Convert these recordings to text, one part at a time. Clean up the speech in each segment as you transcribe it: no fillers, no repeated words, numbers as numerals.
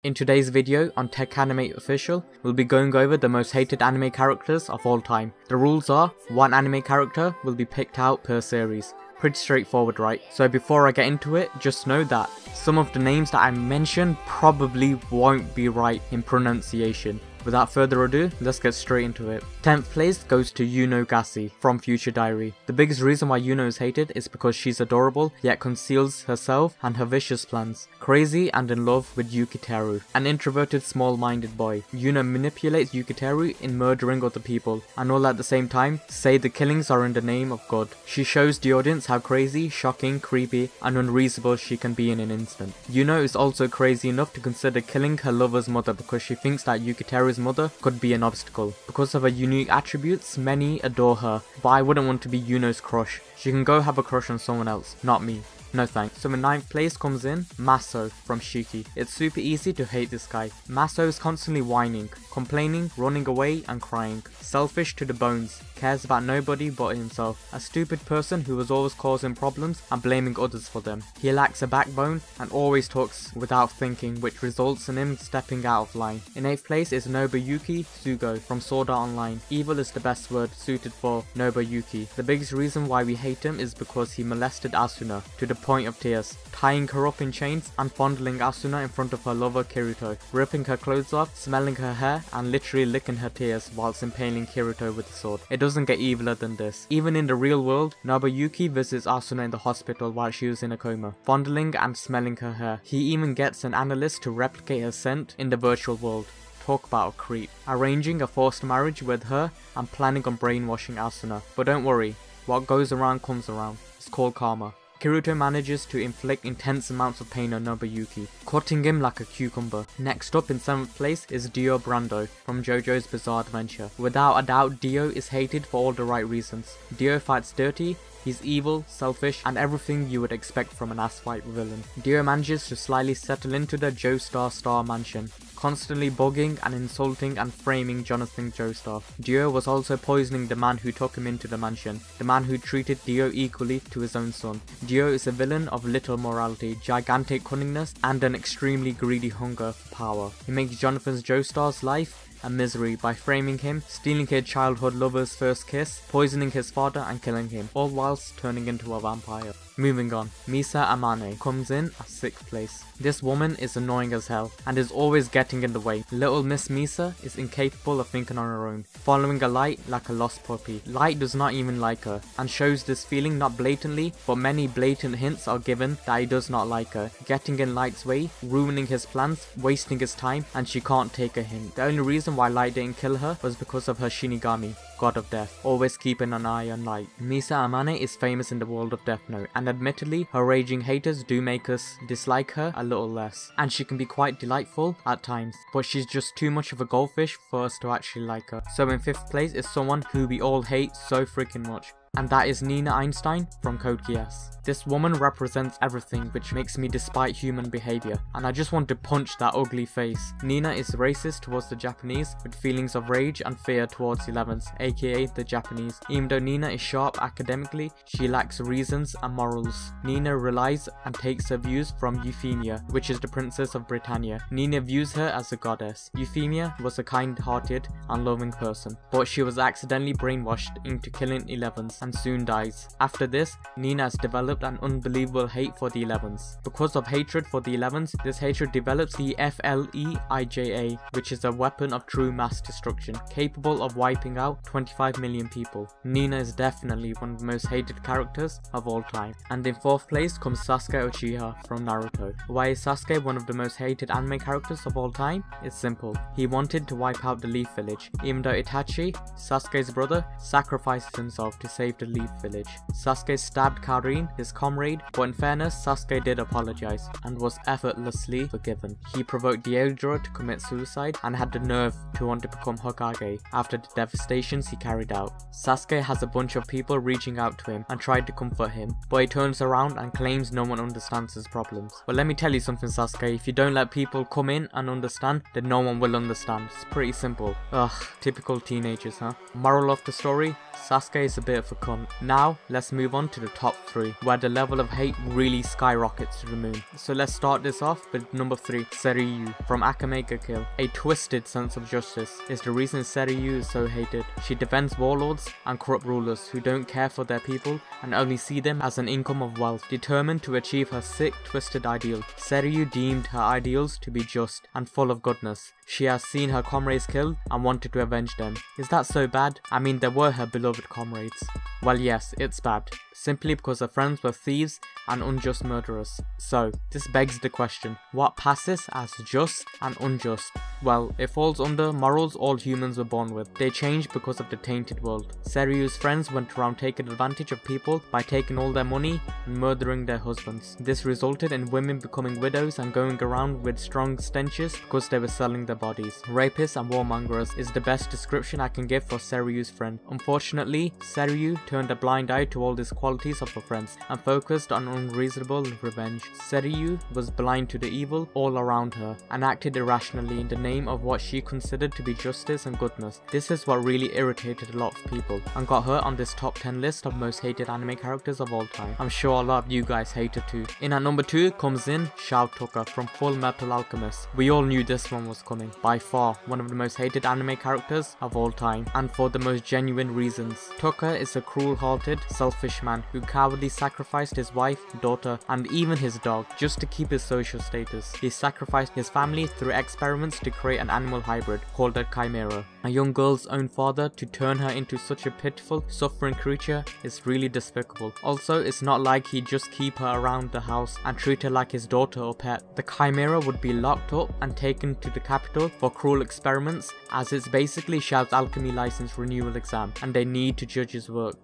In today's video on Tech Anime Official, we'll be going over the most hated anime characters of all time. The rules are, one anime character will be picked out per series. Pretty straightforward, right? So before I get into it, just know that some of the names that I mentioned probably won't be right in pronunciation. Without further ado, let's get straight into it. 10th place goes to Yuno Gasai from Future Diary. The biggest reason why Yuno is hated is because she's adorable, yet conceals herself and her vicious plans. Crazy and in love with Yukiteru, an introverted small-minded boy. Yuno manipulates Yukiteru in murdering other people, and all at the same time say the killings are in the name of God. She shows the audience how crazy, shocking, creepy and unreasonable she can be in an instant. Yuno is also crazy enough to consider killing her lover's mother because she thinks that Yukiteru's mother could be an obstacle. Because of her unique attributes, many adore her, but I wouldn't want to be Yuno's crush. She can go have a crush on someone else, not me. No thanks. So in 9th place comes in Masao from Shiki. It's super easy to hate this guy. Masao is constantly whining, complaining, running away and crying. Selfish to the bones, cares about nobody but himself. A stupid person who is always causing problems and blaming others for them. He lacks a backbone and always talks without thinking, which results in him stepping out of line. In 8th place is Nobuyuki Sugou from Sword Art Online. Evil is the best word suited for Nobuyuki. The biggest reason why we hate him is because he molested Asuna to the point of tears, tying her up in chains and fondling Asuna in front of her lover Kirito, ripping her clothes off, smelling her hair and literally licking her tears whilst impaling Kirito with the sword. It doesn't get eviler than this. Even in the real world, Nobuyuki visits Asuna in the hospital while she was in a coma, fondling and smelling her hair. He even gets an analyst to replicate her scent in the virtual world. Talk about a creep. Arranging a forced marriage with her and planning on brainwashing Asuna. But don't worry, what goes around comes around. It's called karma. Kirito manages to inflict intense amounts of pain on Nobuyuki, cutting him like a cucumber. Next up in 7th place is Dio Brando from Jojo's Bizarre Adventure. Without a doubt, Dio is hated for all the right reasons. Dio fights dirty, he's evil, selfish, and everything you would expect from an ass-fight villain. Dio manages to slyly settle into the Joestar mansion, constantly bugging and insulting and framing Jonathan Joestar. Dio was also poisoning the man who took him into the mansion, the man who treated Dio equally to his own son. Dio is a villain of little morality, gigantic cunningness, and an extremely greedy hunger for power. He makes Jonathan Joestar's life a misery by framing him, stealing his childhood lover's first kiss, poisoning his father and killing him, all whilst turning into a vampire. Moving on, Misa Amane comes in at 6th place. This woman is annoying as hell and is always getting in the way. Little Miss Misa is incapable of thinking on her own, following a Light like a lost puppy. Light does not even like her and shows this feeling not blatantly, but many blatant hints are given that he does not like her, getting in Light's way, ruining his plans, wasting his time, and she can't take a hint. The only reason why Light didn't kill her was because of her Shinigami, God of Death, always keeping an eye on Light. Misa Amane is famous in the world of Death Note, and admittedly, her raging haters do make us dislike her a little less, and she can be quite delightful at times, but she's just too much of a goldfish for us to actually like her. So in 5th place is someone who we all hate so freaking much, and that is Nina Einstein from Code Geass. This woman represents everything which makes me despise human behavior, and I just want to punch that ugly face. Nina is racist towards the Japanese with feelings of rage and fear towards 11s, aka the Japanese. Even though Nina is sharp academically, she lacks reasons and morals. Nina relies and takes her views from Euphemia, which is the princess of Britannia. Nina views her as a goddess. Euphemia was a kind-hearted and loving person, but she was accidentally brainwashed into killing 11s and soon dies. After this, Nina has developed an unbelievable hate for the 11s. Because of hatred for the 11s, this hatred develops the FLEIJA, which is a weapon of true mass destruction, capable of wiping out 25 million people. Nina is definitely one of the most hated characters of all time. And in 4th place comes Sasuke Uchiha from Naruto. Why is Sasuke one of the most hated anime characters of all time? It's simple. He wanted to wipe out the Leaf Village, even though Itachi, Sasuke's brother, sacrificed himself to save the Leaf Village. Sasuke stabbed Karin, his comrade, but in fairness, Sasuke did apologize and was effortlessly forgiven. He provoked Deidara to commit suicide and had the nerve to want to become Hokage after the devastations he carried out. Sasuke has a bunch of people reaching out to him and tried to comfort him, but he turns around and claims no one understands his problems. But let me tell you something, Sasuke, if you don't let people come in and understand, then no one will understand. It's pretty simple. Ugh, typical teenagers, huh? Moral of the story, Sasuke is a bit of a cunt. Now, let's move on to the top 3, where the level of hate really skyrockets to the moon. So let's start this off with number 3, Seryu from Akame Ga Kill. A twisted sense of justice is the reason Seryu is so hated. She defends warlords and corrupt rulers who don't care for their people and only see them as an income of wealth. Determined to achieve her sick, twisted ideal, Seryu deemed her ideals to be just and full of goodness. She has seen her comrades killed and wanted to avenge them. Is that so bad? I mean, they were her beloved comrades. Well, yes, it's bad, simply because her friends were thieves and unjust murderers. So, this begs the question, what passes as just and unjust? Well, it falls under morals all humans were born with. They change because of the tainted world. Seryu's friends went around taking advantage of people by taking all their money and murdering their husbands. This resulted in women becoming widows and going around with strong stenches because they were selling their bodies. Rapists and warmongers is the best description I can give for Seryu's friend. Unfortunately, Seryu turned a blind eye to all these qualities of her friends and focused on unreasonable revenge. Seryu was blind to the evil all around her and acted irrationally in the name of what she considered to be justice and goodness. This is what really irritated a lot of people and got her on this top 10 list of most hated anime characters of all time. I'm sure a lot of you guys hate her too. In at number 2 comes in Shou Tucker from Full Metal Alchemist. We all knew this one was coming. By far, one of the most hated anime characters of all time, and for the most genuine reasons. Tucker is a cruel-hearted, selfish man who cowardly sacrificed his wife, daughter, and even his dog just to keep his social status. He sacrificed his family through experiments to create an animal hybrid called a chimera. A young girl's own father to turn her into such a pitiful, suffering creature is really despicable. Also, it's not like he'd just keep her around the house and treat her like his daughter or pet. The chimera would be locked up and taken to the capital for cruel experiments, as it's basically Shou's alchemy license renewal exam and they need to judge his work.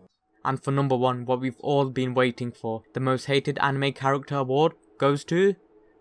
And for number 1, what we've all been waiting for, the most hated anime character award goes to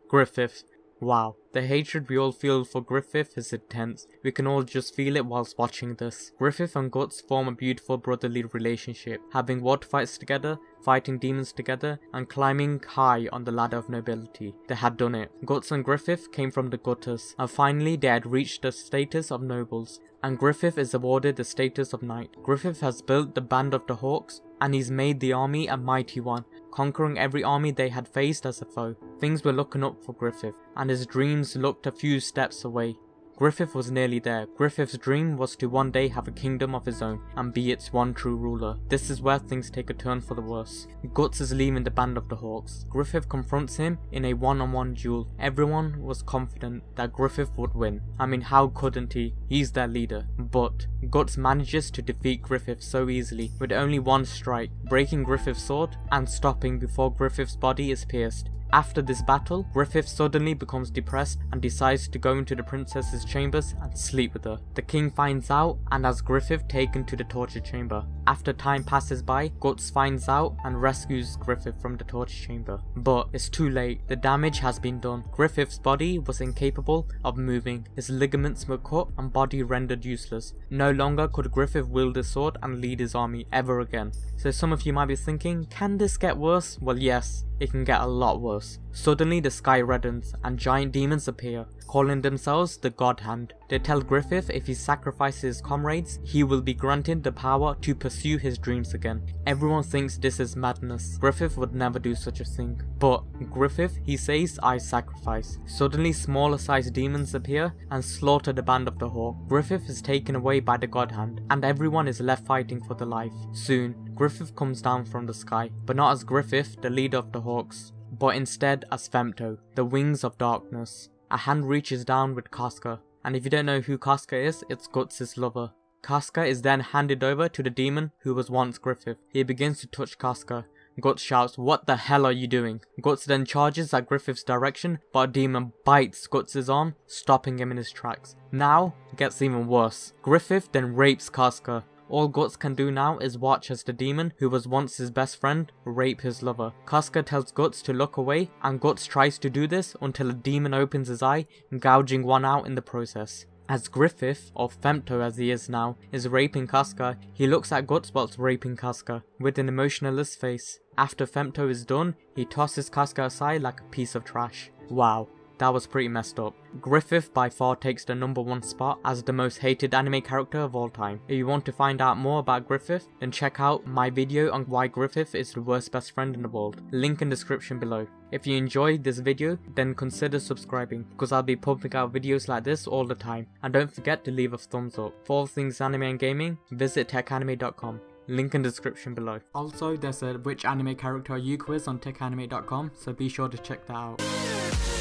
Griffith. Wow, the hatred we all feel for Griffith is intense. We can all just feel it whilst watching this. Griffith and Guts form a beautiful brotherly relationship, having water fights together, fighting demons together, and climbing high on the ladder of nobility. They had done it. Guts and Griffith came from the gutters, and finally they had reached the status of nobles, and Griffith is awarded the status of knight. Griffith has built the Band of the Hawks, and he's made the army a mighty one, conquering every army they had faced as a foe. Things were looking up for Griffith, and his dreams looked a few steps away. Griffith was nearly there. Griffith's dream was to one day have a kingdom of his own and be its one true ruler. This is where things take a turn for the worse. Guts is leaving the Band of the Hawks. Griffith confronts him in a one-on-one duel. Everyone was confident that Griffith would win. I mean, how couldn't he? He's their leader. But Guts manages to defeat Griffith so easily with only one strike, breaking Griffith's sword and stopping before Griffith's body is pierced. After this battle, Griffith suddenly becomes depressed and decides to go into the princess's chambers and sleep with her. The king finds out and has Griffith taken to the torture chamber. After time passes by, Guts finds out and rescues Griffith from the torture chamber. But it's too late, the damage has been done. Griffith's body was incapable of moving, his ligaments were cut and body rendered useless. No longer could Griffith wield a sword and lead his army ever again. So some of you might be thinking, can this get worse? Well, yes, it can get a lot worse. Suddenly the sky reddens and giant demons appear, calling themselves the God Hand. They tell Griffith if he sacrifices his comrades, he will be granted the power to pursue his dreams again. Everyone thinks this is madness. Griffith would never do such a thing. But Griffith, he says, I sacrifice. Suddenly smaller sized demons appear and slaughter the Band of the Hawk. Griffith is taken away by the God Hand and everyone is left fighting for their life. Soon, Griffith comes down from the sky, but not as Griffith, the leader of the Hawks, but instead as Femto, the Wings of Darkness. A hand reaches down with Casca, and if you don't know who Casca is, it's Guts' lover. Casca is then handed over to the demon who was once Griffith. He begins to touch Casca. Guts shouts, "What the hell are you doing?" Guts then charges at Griffith's direction, but a demon bites Guts' arm, stopping him in his tracks. Now, it gets even worse. Griffith then rapes Casca. All Guts can do now is watch as the demon, who was once his best friend, rape his lover. Casca tells Guts to look away, and Guts tries to do this until a demon opens his eye, gouging one out in the process. As Griffith, or Femto as he is now, is raping Casca, he looks at Guts whilst raping Casca, with an emotionless face. After Femto is done, he tosses Casca aside like a piece of trash. Wow. that was pretty messed up. Griffith by far takes the #1 spot as the most hated anime character of all time. If you want to find out more about Griffith, then check out my video on why Griffith is the worst best friend in the world. Link in description below. If you enjoyed this video, then consider subscribing, because I'll be pumping out videos like this all the time. And don't forget to leave a thumbs up. For all things anime and gaming, visit techanime.com. Link in description below. Also, there's a which anime character are you quiz on techanime.com, so be sure to check that out.